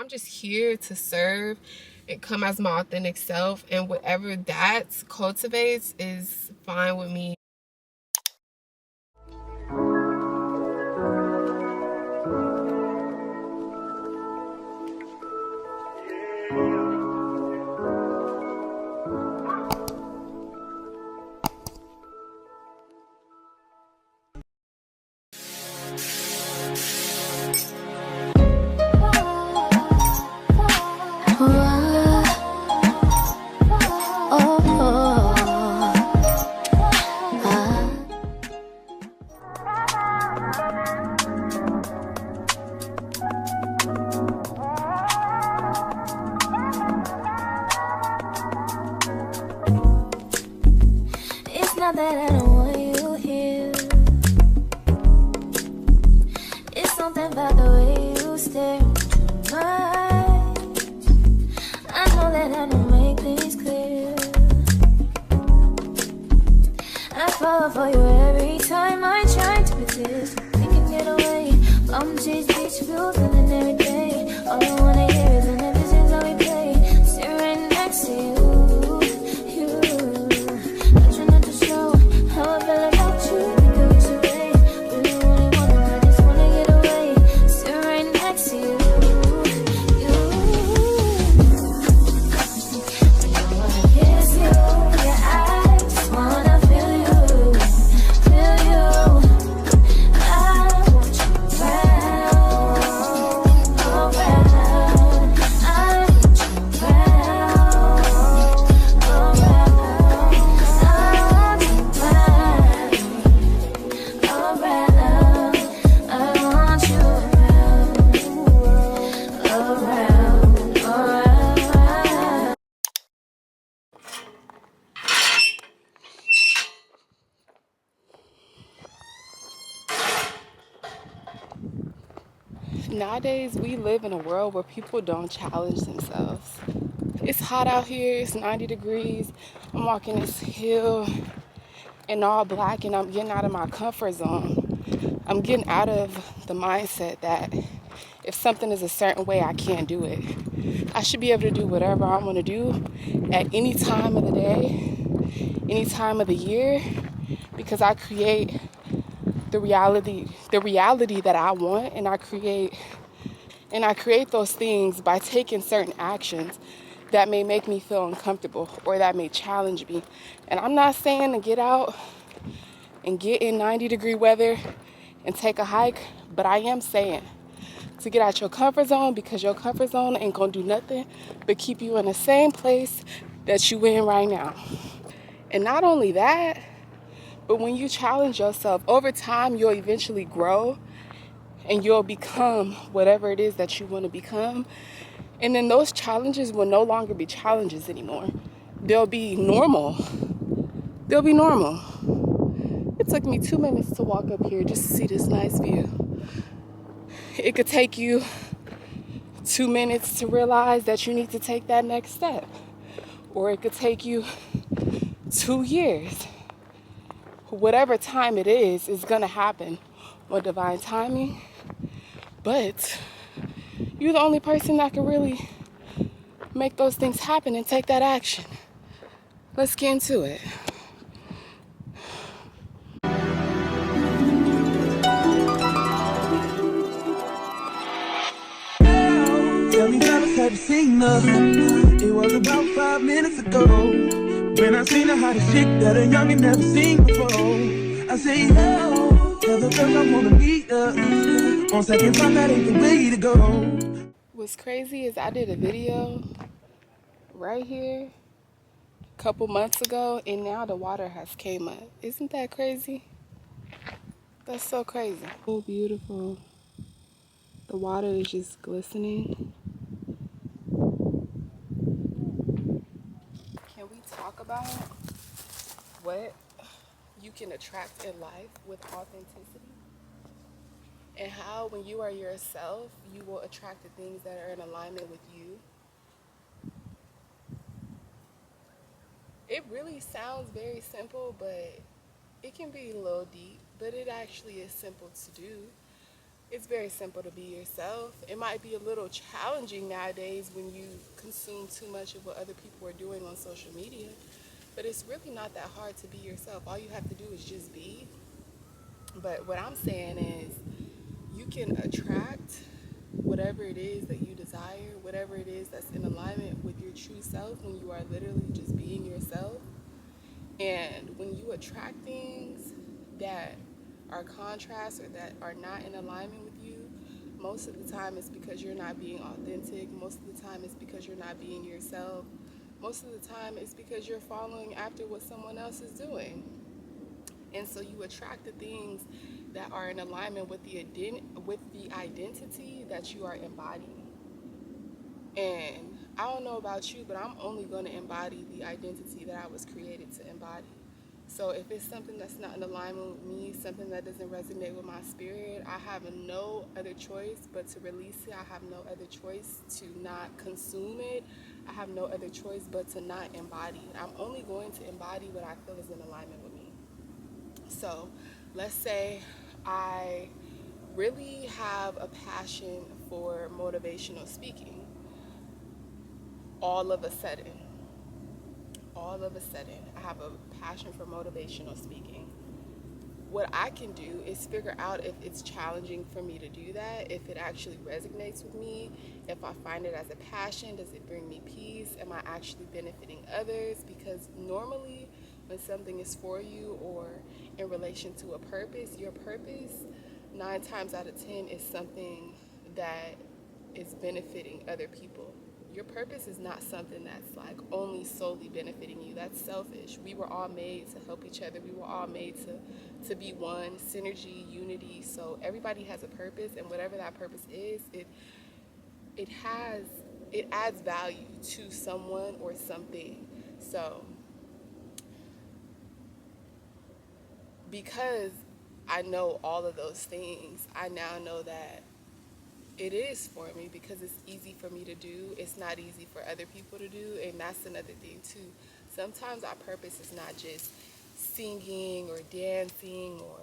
I'm just here to serve and come as my authentic self, and whatever that cultivates is fine with me. It's not that I don't want you here. It's something about the way you stare into my eyes. I know that I don't make things clear. I fall for you every time I try to resist. We can get away from these beach views and every day. All I wanna hear is an episode that we play. Sit right next to you. Nowadays, we live in a world where people don't challenge themselves. It's hot out here, it's 90 degrees. I'm walking this hill in all black and I'm getting out of my comfort zone. I'm getting out of the mindset that if something is a certain way, I can't do it. I should be able to do whatever I want to do at any time of the day, any time of the year, because I create the reality that I want, and I create those things by taking certain actions that may make me feel uncomfortable or that may challenge me. And I'm not saying to get out and get in 90-degree weather and take a hike, but I am saying to get out your comfort zone, because your comfort zone ain't gonna do nothing but keep you in the same place that you in right now. And not only that, but when you challenge yourself, over time you'll eventually grow and you'll become whatever it is that you want to become. And then those challenges will no longer be challenges anymore. They'll be normal. They'll be normal. It took me 2 minutes to walk up here just to see this nice view. It could take you 2 minutes to realize that you need to take that next step. Or it could take you 2 years. Whatever time it is gonna happen on divine timing. But you're the only person that can really make those things happen and take that action. Let's get into it. Tell me, fellas, have you seen her? It was about 5 minutes ago when I seen the hottest chick that a youngin' never seen before. I say, yo, tell the girl I wanna meet her. On second thought, that ain't the way to go. What's crazy is I did a video right here a couple months ago, and now the water has came up. Isn't that crazy? That's so crazy. So beautiful. The water is just glistening. Can we talk about what you can attract in life with authenticity? And how when you are yourself, you will attract the things that are in alignment with you. It really sounds very simple, but it can be a little deep, but it actually is simple to do. It's very simple to be yourself. It might be a little challenging nowadays when you consume too much of what other people are doing on social media, but it's really not that hard to be yourself. All you have to do is just be. But what I'm saying is, you can attract whatever it is that you desire, whatever it is that's in alignment with your true self when you are literally just being yourself. And when you attract things that are contrast or that are not in alignment with you, most of the time it's because you're not being authentic. Most of the time it's because you're not being yourself. Most of the time it's because you're following after what someone else is doing. And so you attract the things that are in alignment with with the identity that you are embodying. And I don't know about you, but I'm only going to embody the identity that I was created to embody. So if it's something that's not in alignment with me, something that doesn't resonate with my spirit, I have no other choice but to release it. I have no other choice to not consume it. I have no other choice but to not embody it. I'm only going to embody what I feel is in alignment with me. So let's say I really have a passion for motivational speaking. All of a sudden, I have a passion for motivational speaking. What I can do is figure out if it's challenging for me to do that, if it actually resonates with me, if I find it as a passion, does it bring me peace, am I actually benefiting others? Because normally when something is for you or in relation to a purpose, your purpose 9 times out of 10 is something that is benefiting other people. Your purpose is not something that's like only solely benefiting you. That's selfish. We were all made to help each other. We were all made to be one, synergy, unity. So everybody has a purpose, and whatever that purpose is, it has it adds value to someone or something. So because I know all of those things, I now know that it is for me because it's easy for me to do. It's not easy for other people to do, and that's another thing too. Sometimes our purpose is not just singing or dancing or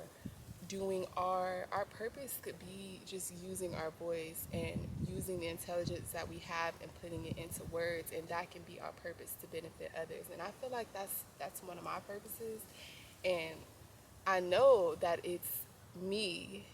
doing art. Our purpose could be just using our voice and using the intelligence that we have and putting it into words, and that can be our purpose to benefit others. And I feel like that's one of my purposes, and I know that it's me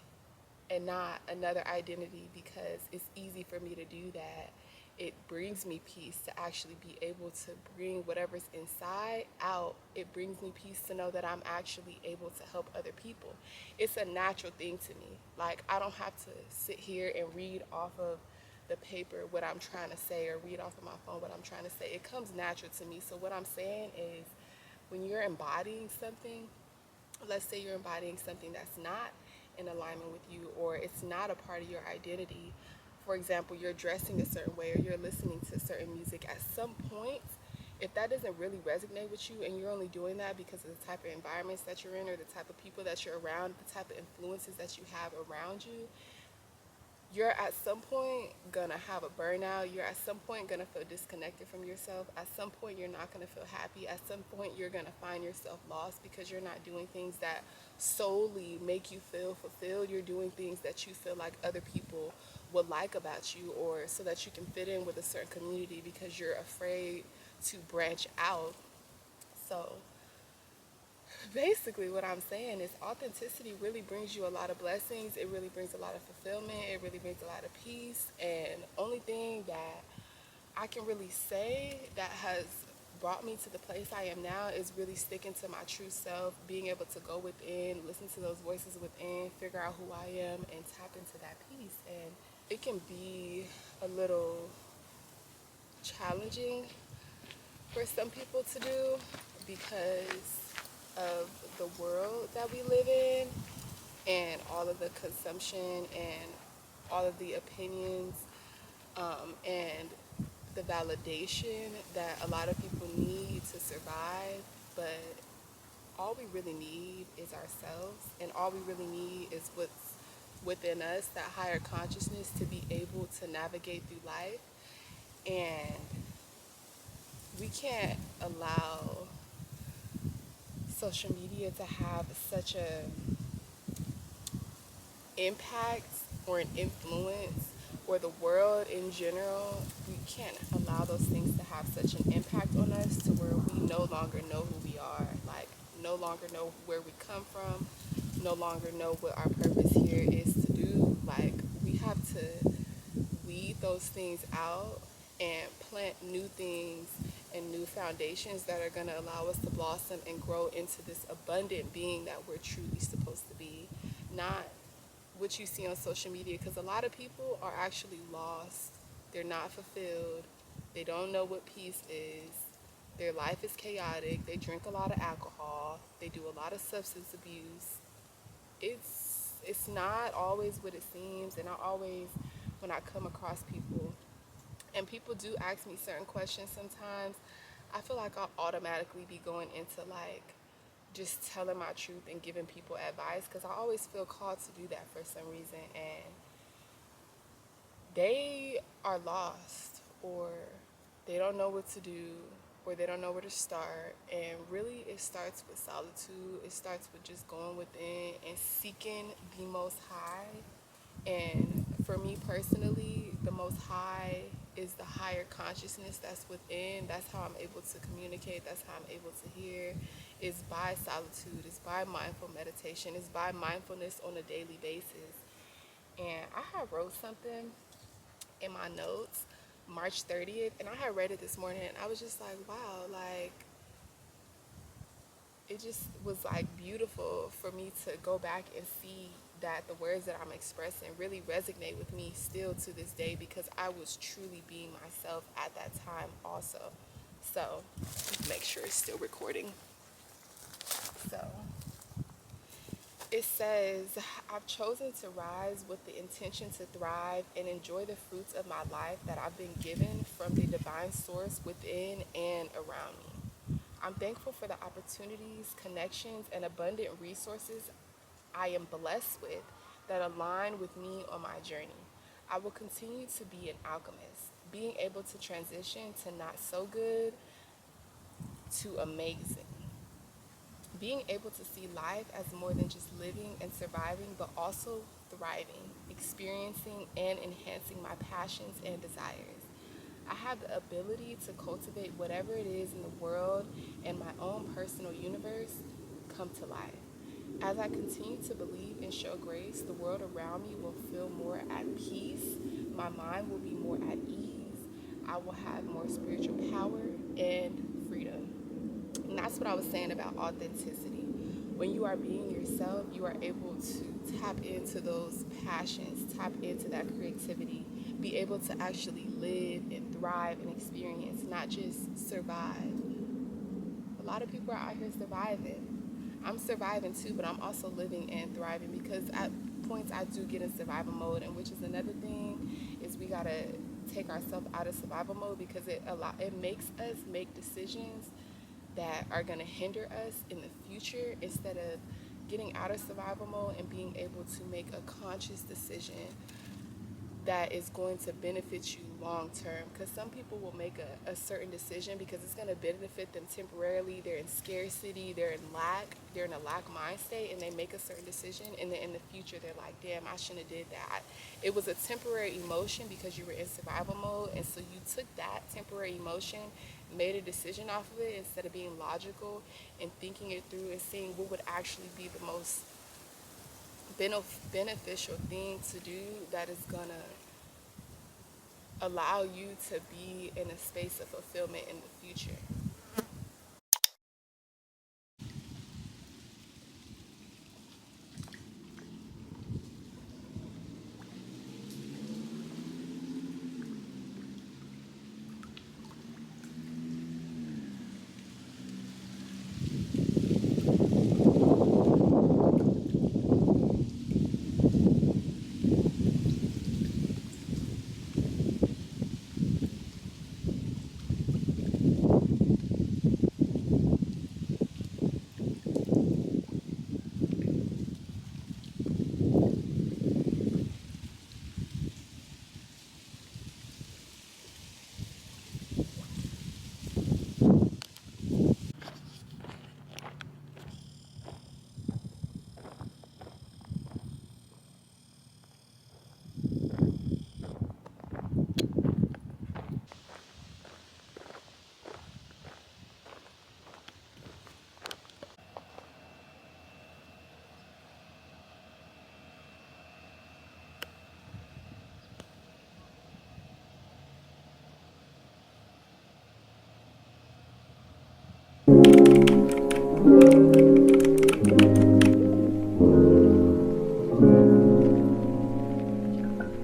and not another identity because it's easy for me to do that. It brings me peace to actually be able to bring whatever's inside out. It brings me peace to know that I'm actually able to help other people. It's a natural thing to me. Like, I don't have to sit here and read off of the paper what I'm trying to say or read off of my phone what I'm trying to say. It comes natural to me. So what I'm saying is, when you're embodying something, let's say you're embodying something that's not in alignment with you or it's not a part of your identity. For example, you're dressing a certain way or you're listening to certain music. At some point, if that doesn't really resonate with you and you're only doing that because of the type of environments that you're in or the type of people that you're around, the type of influences that you have around you, you're at some point gonna have a burnout. You're at some point gonna feel disconnected from yourself. At some point you're not gonna feel happy. At some point you're gonna find yourself lost because you're not doing things that solely make you feel fulfilled. You're doing things that you feel like other people would like about you, or so that you can fit in with a certain community because you're afraid to branch out. So basically what I'm saying is, authenticity really brings you a lot of blessings. It really brings a lot of fulfillment. It really brings a lot of peace. And only thing that I can really say that has brought me to the place I am now is really sticking to my true self, being able to go within, listen to those voices within, figure out who I am, and tap into that peace. And it can be a little challenging for some people to do because of the world that we live in and all of the consumption and all of the opinions, and the validation that a lot of people need to survive. But all we really need is ourselves, and all we really need is what's within us, that higher consciousness, to be able to navigate through life. And we can't allow social media to have such a impact or an influence or the world in general, we can't allow those things to have such an impact on us to where we no longer know who we are, like no longer know where we come from, no longer know what our purpose here is to do. Like we have to weed those things out and plant new things and new foundations that are going to allow us to blossom and grow into this abundant being that we're truly supposed to be, not what you see on social media, because a lot of people are actually lost. They're not fulfilled. They don't know what peace is. Their life is chaotic. They drink a lot of alcohol. They do a lot of substance abuse. It's not always what it seems, and I always, when I come across people and people do ask me certain questions sometimes, I feel like I'll automatically be going into like just telling my truth and giving people advice, because I always feel called to do that for some reason, and they are lost, or they don't know what to do, or they don't know where to start. And really it starts with solitude. It starts with just going within and seeking the Most High. And for me personally, the Most High is the higher consciousness that's within. That's how I'm able to communicate. That's how I'm able to hear. It's by solitude. It's by mindful meditation. It's by mindfulness on a daily basis. And I had wrote something in my notes March 30th, and I had read it this morning, and I was just like, wow, like it just was like beautiful for me to go back and see that the words that I'm expressing really resonate with me still to this day, because I was truly being myself at that time also. So make sure it's still recording. So it says, I've chosen to rise with the intention to thrive and enjoy the fruits of my life that I've been given from the divine source within and around me. I'm thankful for the opportunities, connections, and abundant resources I am blessed with that align with me on my journey. I will continue to be an alchemist, being able to transition to not so good to amazing. Being able to see life as more than just living and surviving, but also thriving, experiencing and enhancing my passions and desires. I have the ability to cultivate whatever it is in the world and my own personal universe come to life. As I continue to believe and show grace, the world around me will feel more at peace. My mind will be more at ease. I will have more spiritual power and freedom. And that's what I was saying about authenticity. When you are being yourself, you are able to tap into those passions, tap into that creativity, be able to actually live and thrive and experience, not just survive. A lot of people are out here surviving. I'm surviving too, but I'm also living and thriving, because at points I do get in survival mode, and which is another thing, is we gotta take ourselves out of survival mode, because it makes us make decisions that are going to hinder us in the future, instead of getting out of survival mode and being able to make a conscious decision that is going to benefit you long term. Because some people will make a certain decision because it's going to benefit them temporarily. They're in scarcity, they're in a lack mind state, and they make a certain decision, and then in the future they're like, damn, I shouldn't have did that. It was a temporary emotion because you were in survival mode, and so you took that temporary emotion, made a decision off of it, instead of being logical and thinking it through and seeing what would actually be the most beneficial thing to do that is gonna allow you to be in a space of fulfillment in the future. you.